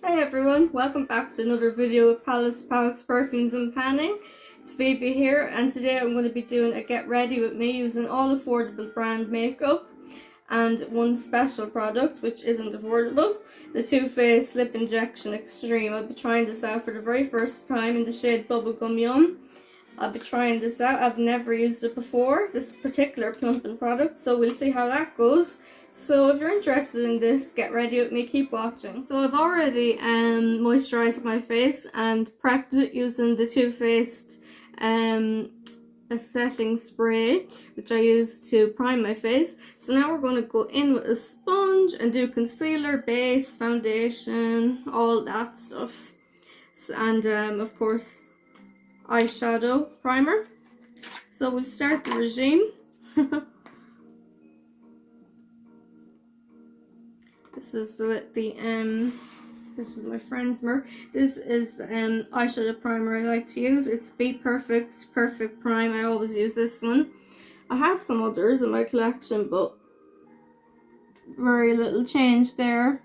Hey everyone, welcome back to another video with palettes, perfumes and panning. It's Phoebe here, and today I'm going to be doing a get ready with me using all affordable brand makeup and one special product which isn't affordable, the Too Faced Lip Injection Extreme. I'll be trying this out for the very first time in the shade Bubblegum Yum. I'll be trying this out. I've never used it before, this particular plumping product, so we'll see how that goes. So if you're interested in this, get ready with me, keep watching. So I've already moisturised my face and prepped it using the Too Faced a setting spray, which I use to prime my face. So now we're going to go in with a sponge and do concealer, base, foundation, all that stuff. And of course, eyeshadow primer. So we'll start the regime. This is this is my friend's mirror. This is the eyeshadow primer I like to use. It's Be Perfect Prime. I always use this one. I have some others in my collection, but very little change there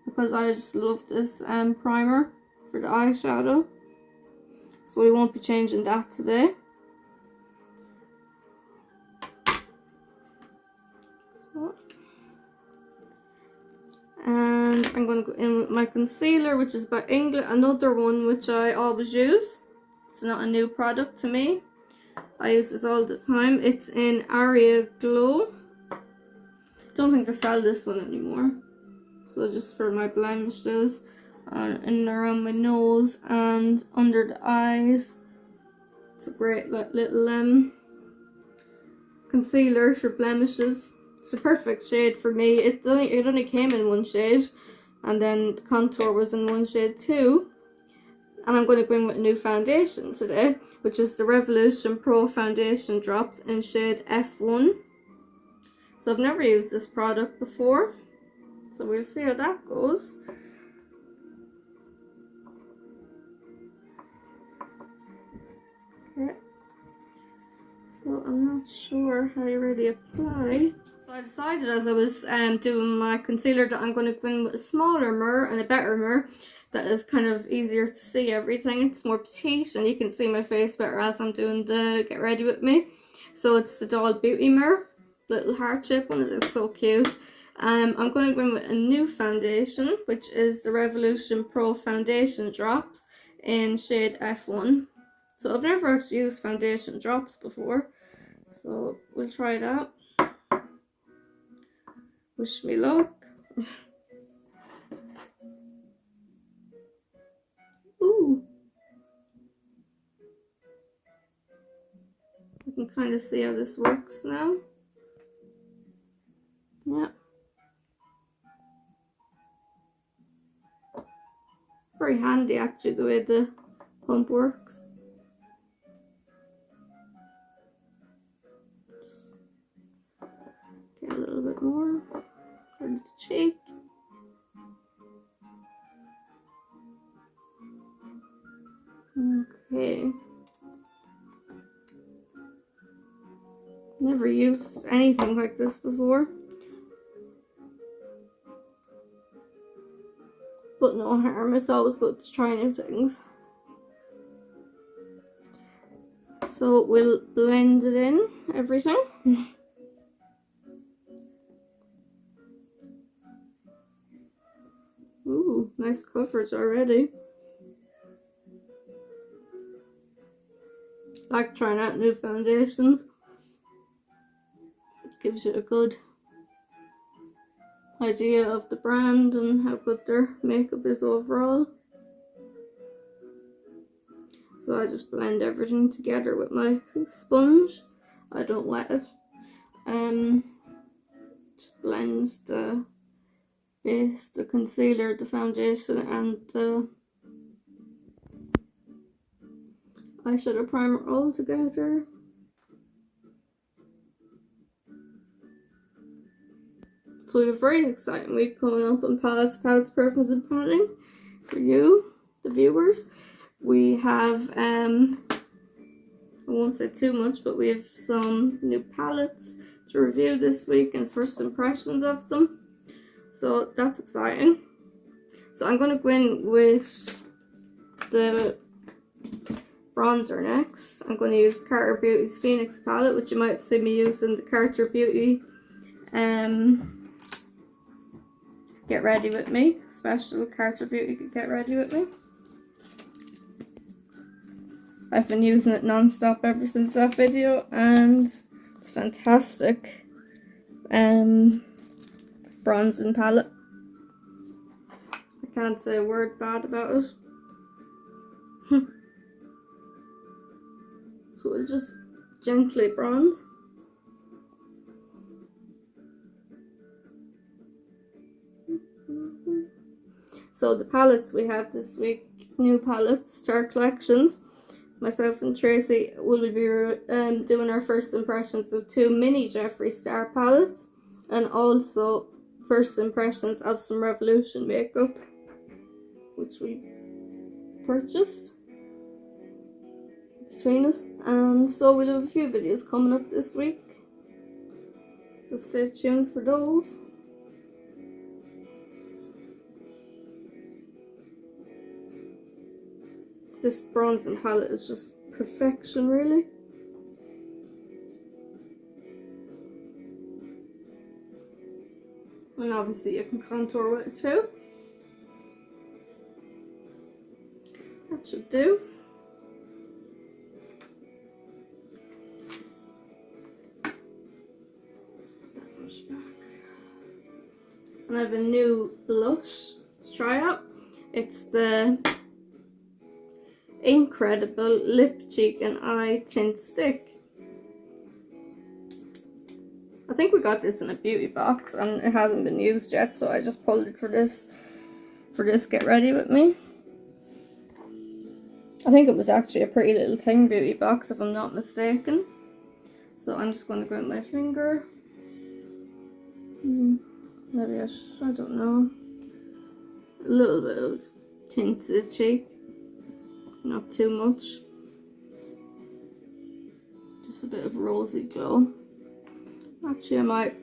because I just love this primer for the eyeshadow. So we won't be changing that today. So. And I'm going to go in with my concealer, which is by Inglot, another one which I always use. It's not a new product to me. I use this all the time. It's in Area Glow. Don't think they sell this one anymore. So just for my blemishes, in and around my nose and under the eyes. It's a great little concealer for blemishes. It's a perfect shade for me. It only came in one shade, and then the contour was in one shade too. And I'm going to go in with a new foundation today, which is the Revolution Pro Foundation Drops in shade F1. So I've never used this product before, so we'll see how that goes. Okay. So I'm not sure how you really apply. So I decided as I was doing my concealer that I'm going to go in with a smaller mirror and a better mirror that is kind of easier to see everything. It's more petite and you can see my face better as I'm doing the get ready with me. So it's the Doll Beauty mirror, little heart shape one. It is so cute. I'm going to go in with a new foundation, which is the Revolution Pro Foundation Drops in shade F1. So I've never actually used foundation drops before, so we'll try it out. Wish me luck. Ooh. You can kind of see how this works now. Yeah. Very handy actually the way the pump works. Just get a little bit more for the cheek. Okay. Never used anything like this before. But no harm, it's always good to try new things. So we'll blend it in, everything. Ooh, nice coverage already. Like trying out new foundations. It gives you a good idea of the brand and how good their makeup is overall. So I just blend everything together with my sponge. I don't wet it. Just blends the base, the concealer, the foundation and the eyeshadow primer all together. So we have a very exciting week coming up on palettes, perfumes and panning for you, the viewers. We have, I won't say too much, but we have some new palettes to review this week and first impressions of them. So that's exciting. So I'm going to go in with the bronzer next. I'm going to use Carter Beauty's Phoenix palette, which you might have seen me use in the Carter Beauty Get Ready With Me. Special Carter Beauty Get Ready With Me. I've been using it non-stop ever since that video, and it's fantastic bronzing palette. I can't say a word bad about it. So we'll just gently bronze. So the palettes we have this week, new palettes, Star Collections. Myself and Tracy will be doing our first impressions of 2 mini Jeffree Star palettes, and also first impressions of some Revolution makeup, which we purchased between us. And so we'll have a few videos coming up this week, so stay tuned for those. This bronzing palette is just perfection, really. And obviously you can contour with it too. That should do. Let's put that brush back. And I have a new blush to try out. It's the Incredible Lip, Cheek and Eye Tint Stick. I think we got this in a beauty box and it hasn't been used yet, so I just pulled it for this Get Ready With Me. I think it was actually a Pretty Little Thing beauty box, if I'm not mistaken. So I'm just going to go with my finger. Maybe I don't know. A little bit of tint to the cheek. Not too much. Just a bit of rosy glow. Actually, I might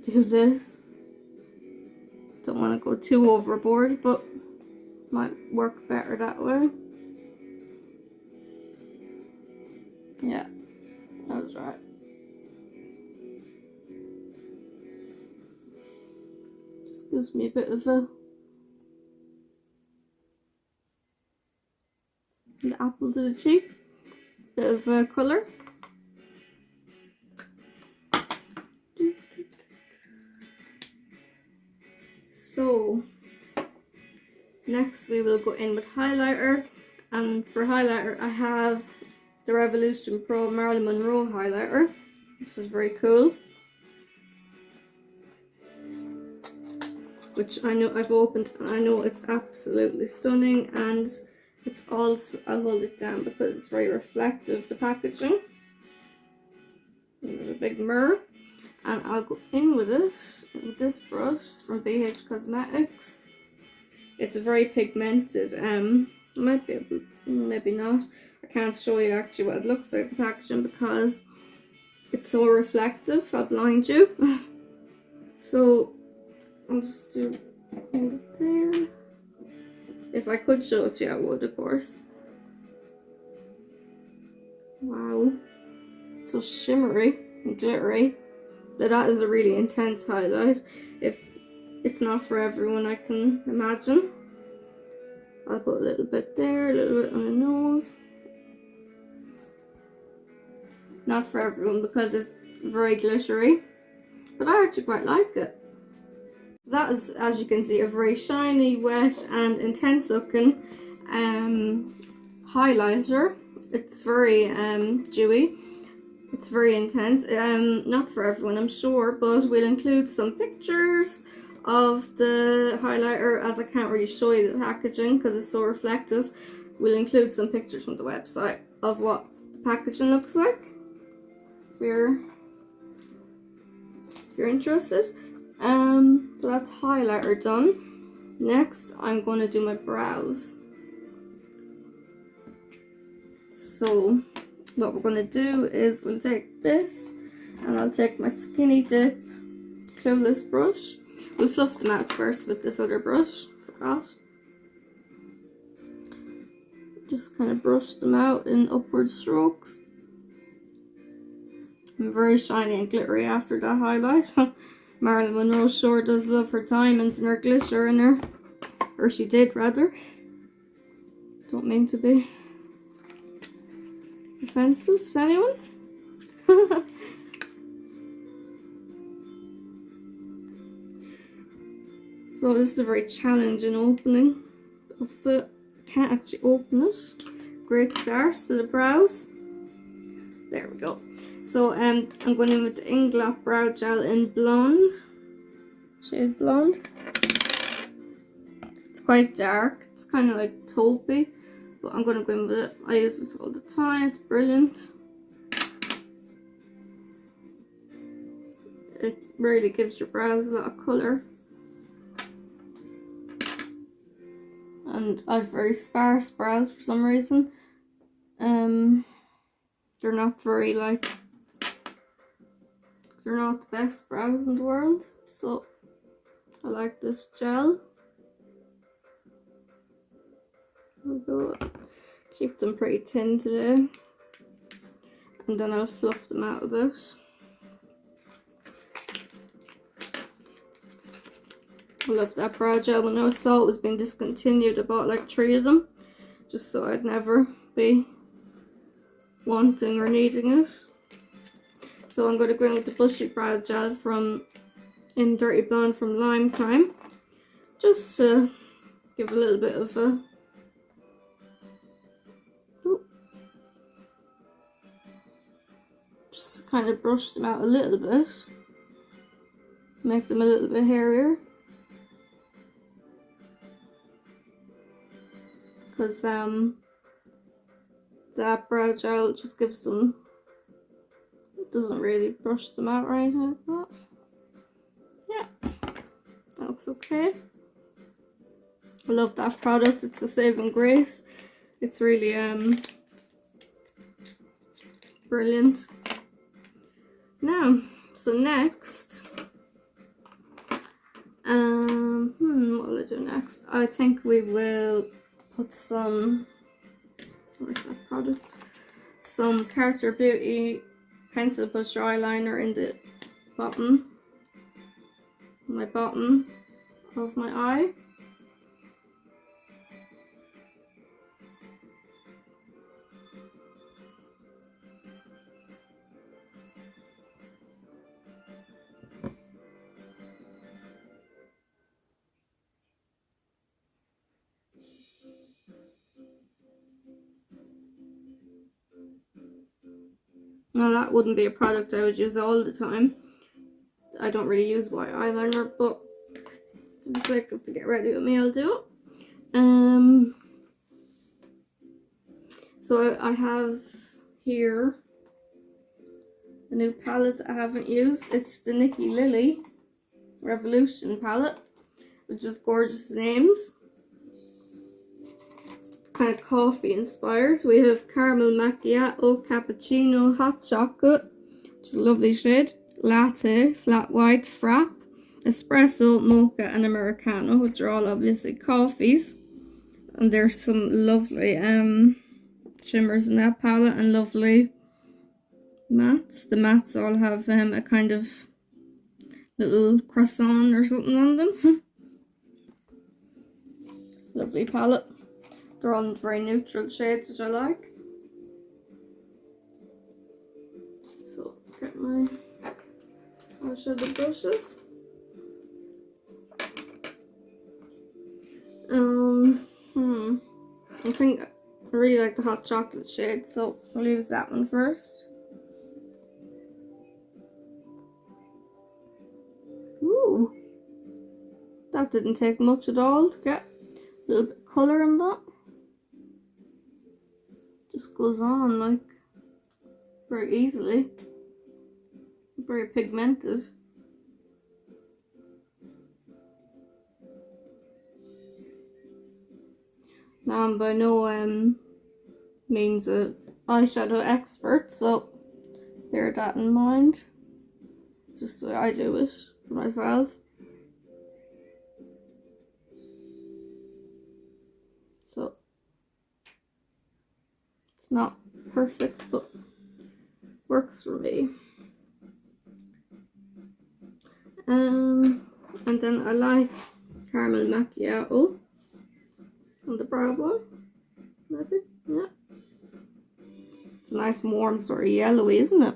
do this. Don't want to go too overboard, but might work better that way. Yeah, that was right. Just gives me a bit of the apple to the cheeks, bit of colour. So next we will go in with highlighter, and for highlighter I have the Revolution Pro Marilyn Monroe highlighter, which is very cool, which I know I've opened and I know it's absolutely stunning. And it's also, I'll hold it down because it's very reflective, the packaging. There's a big mirror, and I'll go in with it with this brush from BH Cosmetics. It's very pigmented. Might be able, maybe not. I can't show you actually what it looks like, the packaging, because it's so reflective. I'll blind you. So I'll just hold it there. If I could show it to you, I would, of course. Wow. So shimmery and glittery. That is a really intense highlight. If it's not for everyone, I can imagine. I'll put a little bit there, a little bit on the nose. Not for everyone because it's very glittery. But I actually quite like it. That is, as you can see, a very shiny, wet and intense looking highlighter. It's very dewy. It's very intense. Not for everyone, I'm sure, but we'll include some pictures of the highlighter, as I can't really show you the packaging because it's so reflective. We'll include some pictures from the website of what the packaging looks like if you're interested. So that's highlighter done. Next, I'm going to do my brows. So what we're going to do is we'll take this, and I'll take my Skinny Dip Clueless brush. We'll fluff them out first with this other brush. Forgot. Just kind of brush them out in upward strokes. I'm very shiny and glittery after that highlight. Marilyn Monroe sure does love her diamonds and her glitter in her. Or she did, rather. Don't mean to be offensive to anyone. So this is a very challenging opening of the... Can't actually open it. Great start to the brows. There we go. So I'm going in with the Inglot brow gel in blonde, shade blonde. It's quite dark. It's kind of like taupey, but I'm going to go in with it. I use this all the time. It's brilliant. It really gives your brows a lot of colour. And I have very sparse brows for some reason. They're not very like, they're not the best brows in the world, so I like this gel. There we go. Keep them pretty thin today, and then I'll fluff them out a bit. I love that brow gel. When I saw it was being discontinued, I bought like 3 of them, just so I'd never be wanting or needing it. So I'm going to go in with the bushy brow gel in Dirty Blonde from Lime Crime, just to give a little bit of a... Just kind of brush them out a little bit, make them a little bit hairier. Because that brow gel just gives them, it doesn't really brush them out right like that. Yeah, that looks okay. I love that product. It's a saving grace. It's really brilliant. Now, so next, what will I do next? I think we will put some, where's that product? Some Carter Beauty pencil pusher eyeliner in the bottom of my eye. Now that wouldn't be a product I would use all the time. I don't really use white eyeliner, but for the sake of to get ready with me, I'll do it. So I have here a new palette that I haven't used. It's the Nikki Lily Revolution palette, with just gorgeous names. Kind of coffee inspired. We have caramel macchiato, cappuccino, hot chocolate, which is a lovely shade, latte, flat white, frap, espresso, mocha and americano, which are all obviously coffees. And there's some lovely shimmers in that palette and lovely mattes. The mattes all have a kind of little croissant or something on them. Lovely palette. They're all very neutral shades, which I like. So, get my eyeshadow brushes. I think I really like the hot chocolate shade, so I'll use that one first. Ooh, that didn't take much at all to get a little bit of colour in that. Just goes on like very easily, very pigmented. Now I'm by no means an eyeshadow expert, so bear that in mind. Just so I do it for myself. so it's not perfect, but works for me. And then I like caramel macchiato on the brow bone. Maybe, yeah. It's a nice warm sort of yellowy, isn't it?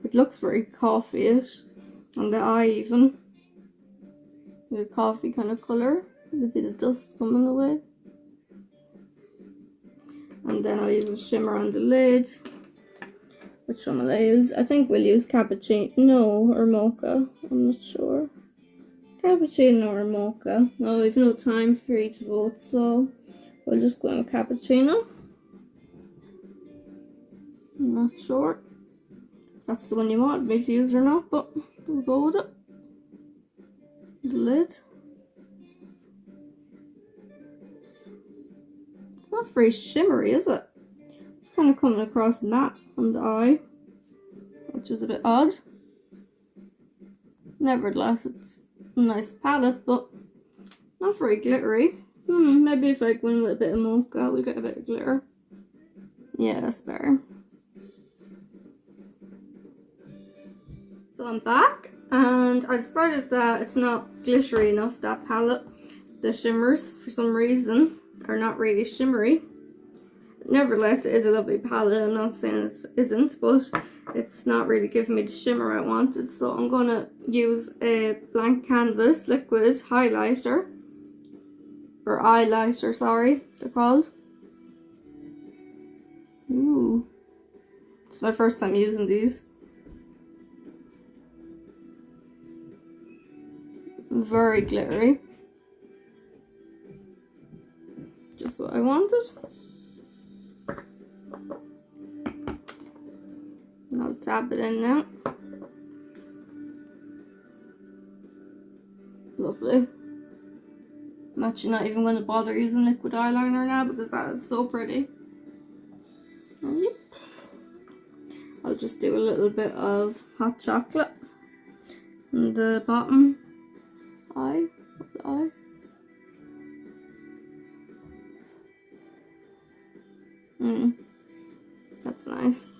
It looks very coffee-ish on the eye even. The coffee kind of colour. You can see the dust coming away. And then I'll use a shimmer on the lid. Which one will I use? I think we'll use cappuccino or mocha. I'm not sure. Cappuccino or mocha. No, we've no time for you to vote, so we'll just go with cappuccino. I'm not sure if that's the one you want me to use or not, but we'll go with it. The lid. It's not very shimmery, is it? It's kind of coming across matte on the eye, which is a bit odd. Nevertheless, it's a nice palette, but not very glittery. Maybe if I go in with a bit of mocha, we'll get a bit of glitter. Yeah, that's better. So I'm back, and I decided that it's not glittery enough, that palette. The shimmers, for some reason, are not really shimmery. Nevertheless, it is a lovely palette. I'm not saying it isn't, but it's not really giving me the shimmer I wanted. So I'm going to use a blank canvas liquid highlighter, or eyeliner, sorry, they're called. Ooh, it's my first time using these. Very glittery. Just what I wanted. I'll tap it in now. Lovely. I'm actually not even going to bother using liquid eyeliner now because that is so pretty. Yep. I'll just do a little bit of hot chocolate on the bottom eye. That's nice.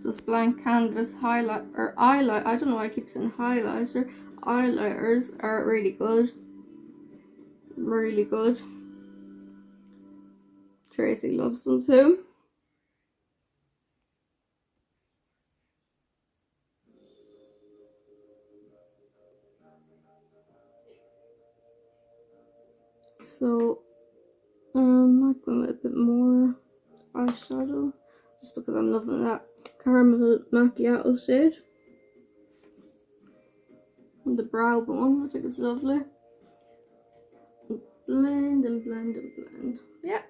This blank canvas highlight or eyeliner, I don't know why I keep saying highlighter. Eyeliners are really good. Really good. Tracy loves them too. So, I might go with a bit more eyeshadow, just because I'm loving that caramel macchiato shade on the brow bone. I think it's lovely. Blend and blend and blend. Yeah,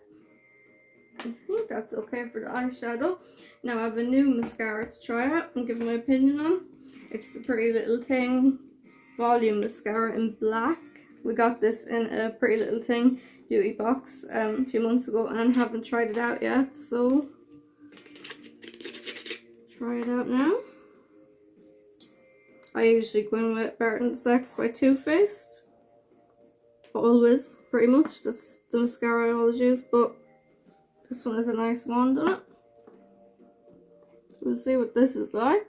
I think that's okay for the eyeshadow. Now I have a new mascara to try out and give my opinion on. It's the Pretty Little Thing Volume Mascara in black. We got this in a Pretty Little Thing beauty box a few months ago and haven't tried it out yet, so try it out now. I usually go in with Barton Sex by Too Faced. Always, pretty much. That's the mascara I always use, but this one is a nice wand on it. So we'll see what this is like.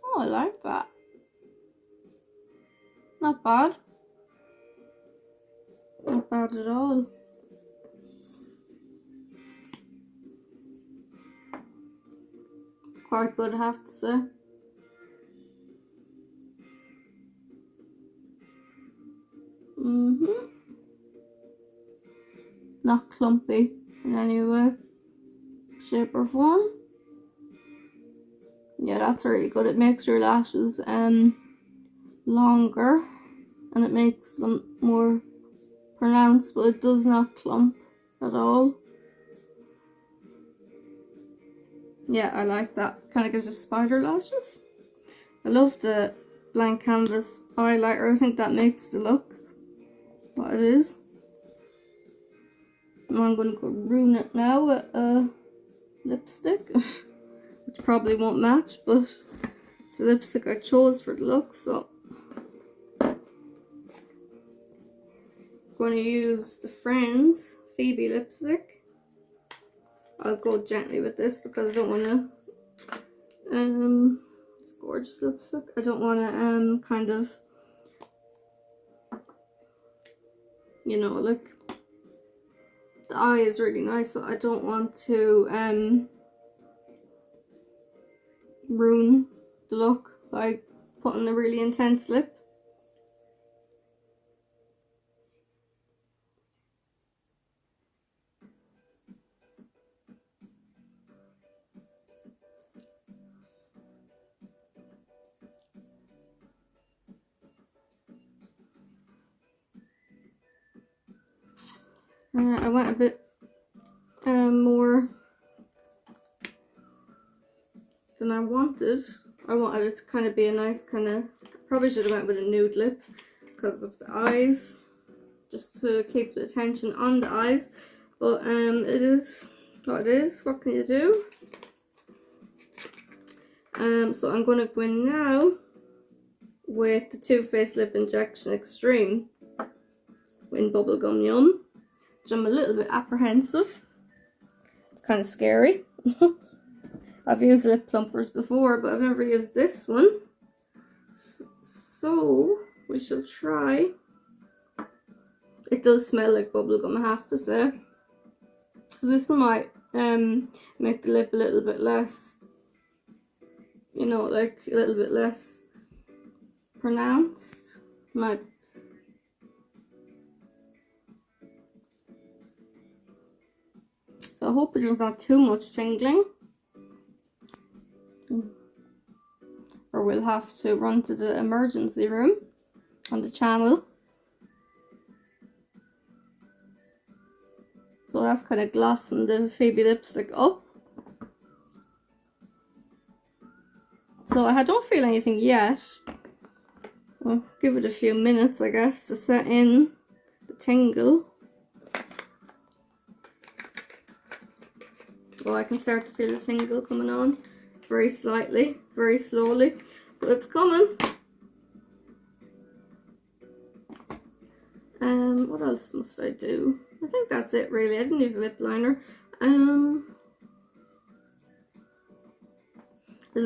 Oh, I like that. Not bad. Not bad at all. Quite good, I have to say. Not clumpy in any way, shape or form. Yeah, that's really good. It makes your lashes longer and it makes them more pronounced, but it does not clump at all. Yeah, I like that. Kind of gives you spider lashes. I love the blank canvas highlighter. I think that makes the look what it is. And I'm going to go ruin it now with a lipstick, which probably won't match, but it's the lipstick I chose for the look, so I'm going to use the Friends Phoebe lipstick. I'll go gently with this because I don't want to, it's a gorgeous lipstick. I don't want to, kind of, you know, like, the eye is really nice, so I don't want to, ruin the look by putting a really intense lip. I went a bit more than I wanted. I wanted it to kind of be a nice kind of, probably should have went with a nude lip because of the eyes, just to keep the attention on the eyes, but it is what it is. What can you do? So I'm going to go in now with the Too Faced Lip Injection Extreme in Bubblegum Yum, which I'm a little bit apprehensive. It's kind of scary. I've used lip plumpers before, but I've never used this one. So we shall try. It does smell like bubblegum, I have to say. So this might make the lip a little bit less, you know, like a little bit less pronounced. Might. So I hope it's not too much tingling, or we'll have to run to the emergency room on the channel. So that's kind of glossing the Phoebe lipstick up. So I don't feel anything yet. I'll give it a few minutes, I guess, to set in the tingle. Oh, I can start to feel the tingle coming on very slightly, very slowly, but it's coming. What else must I do? I think that's it really. I didn't use a lip liner. There's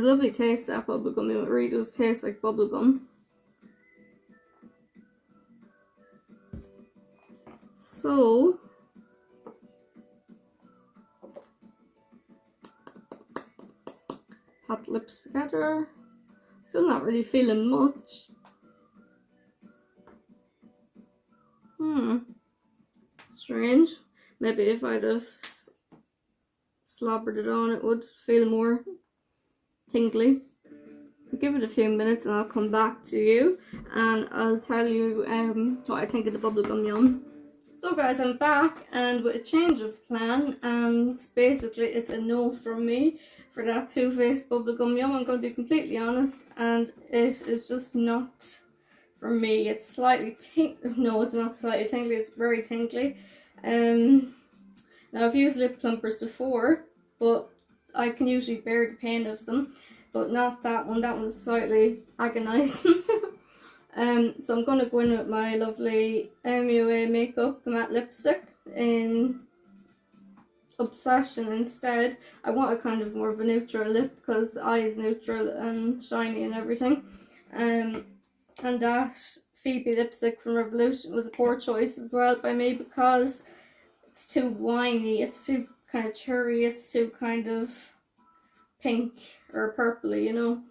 a lovely taste to that bubblegum. It really does taste like bubblegum. So pat lips together. Still not really feeling much. Strange. Maybe if I'd have slobbered it on, it would feel more tingly. I'll give it a few minutes and I'll come back to you and I'll tell you what I think of the bubblegum yum. So guys, I'm back and with a change of plan, and basically it's a no from me for that Too Faced bubblegum yum. I'm going to be completely honest, and it is just not for me. It's slightly no, it's not slightly tingly, it's very tingly. Now I've used lip plumpers before, but I can usually bear the pain of them, but not that one. That one's slightly agonizing. So I'm going to go in with my lovely MUA Makeup matte lipstick in Obsession instead. I wanted kind of more of a neutral lip because the eye is neutral and shiny and everything. And that Phoebe lipstick from Revolution was a poor choice as well by me because it's too winey, it's too kind of cherry, it's too kind of pink or purpley, you know.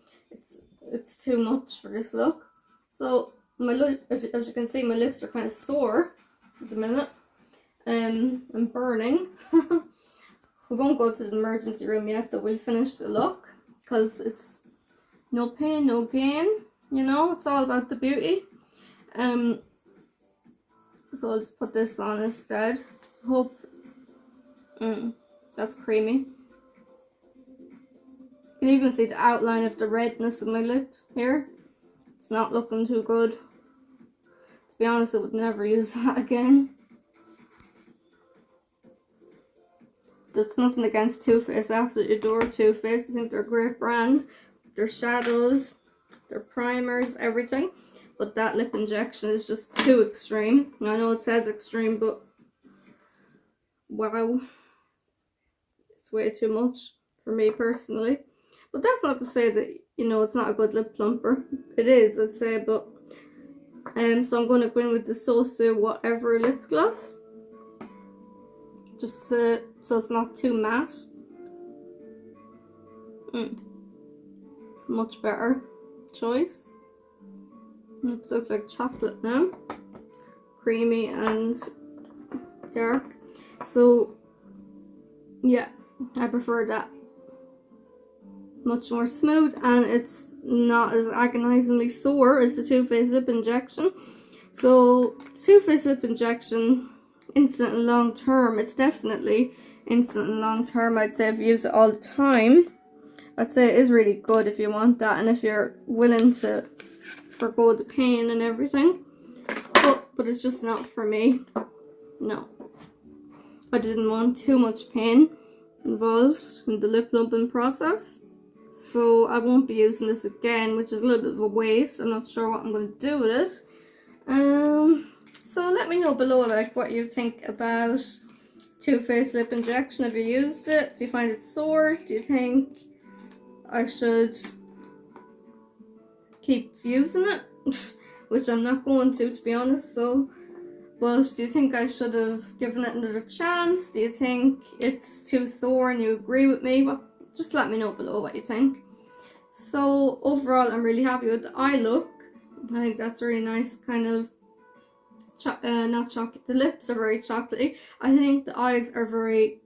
It's too much for this look. So my lip, as you can see, my lips are kind of sore at the minute. I'm burning. We won't go to the emergency room yet, though. We'll finish the look because it's no pain, no gain. You know, it's all about the beauty. So I'll just put this on instead. Hope. That's creamy. You can even see the outline of the redness of my lip here. It's not looking too good. To be honest, I would never use that again. That's nothing against Too Faced. I absolutely adore Too Faced. I think they're a great brand. Their shadows, their primers, everything. But that lip injection is just too extreme. I know it says extreme, but wow. It's way too much for me personally. But that's not to say that, you know, it's not a good lip plumper. It is, I'd say, but so I'm going to go in with the Sosu Whatever lip gloss. Just so it's not too matte. Much better choice. Lips look like chocolate now. Creamy and dark. So, yeah, I prefer that. Much more smooth, and it's not as agonizingly sore as the Too Faced lip injection. So, Too Faced lip injection, instant and long term. It's definitely instant and long term. I'd say if you use it all the time, I'd say it is really good if you want that, and if you're willing to forgo the pain and everything. But it's just not for me. No. I didn't want too much pain involved in the lip plumping process. So I won't be using this again, which is a little bit of a waste. I'm not sure what I'm going to do with it. So let me know below, like, what you think about Too Faced lip injection. Have you used it? Do you find it sore? Do you think I should keep using it? Which I'm not going to be honest. So, but do you think I should have given it another chance? Do you think it's too sore and you agree with me? Well, just let me know below what you think. So overall, I'm really happy with the eye look. I think that's really nice, kind of not chocolate. The lips are very chocolatey. I think the eyes are very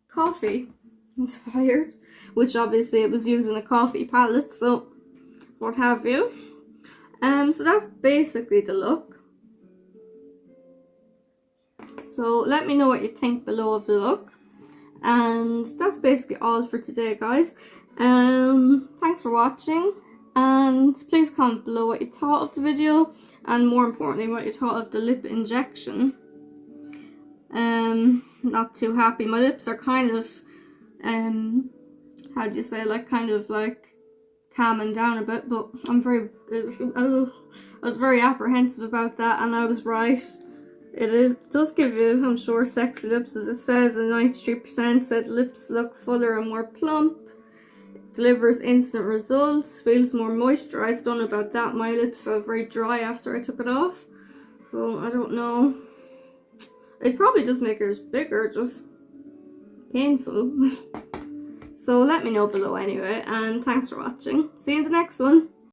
coffee inspired, which obviously it was using a coffee palette, so what have you. So that's basically the look. So let me know what you think below of the look. And that's basically all for today, guys. Thanks for watching, and please comment below what you thought of the video, and more importantly what you thought of the lip injection. Not too happy. My lips are kind of how do you say, like, kind of like calming down a bit, but I was very apprehensive about that, and I was right. It does give you, I'm sure, sexy lips, as it says, and 93% said lips look fuller and more plump. It delivers instant results, feels more moisturized. Don't know about that. My lips felt very dry after I took it off, so I don't know. It probably does make yours bigger, just painful. So let me know below anyway, and thanks for watching. See you in the next one.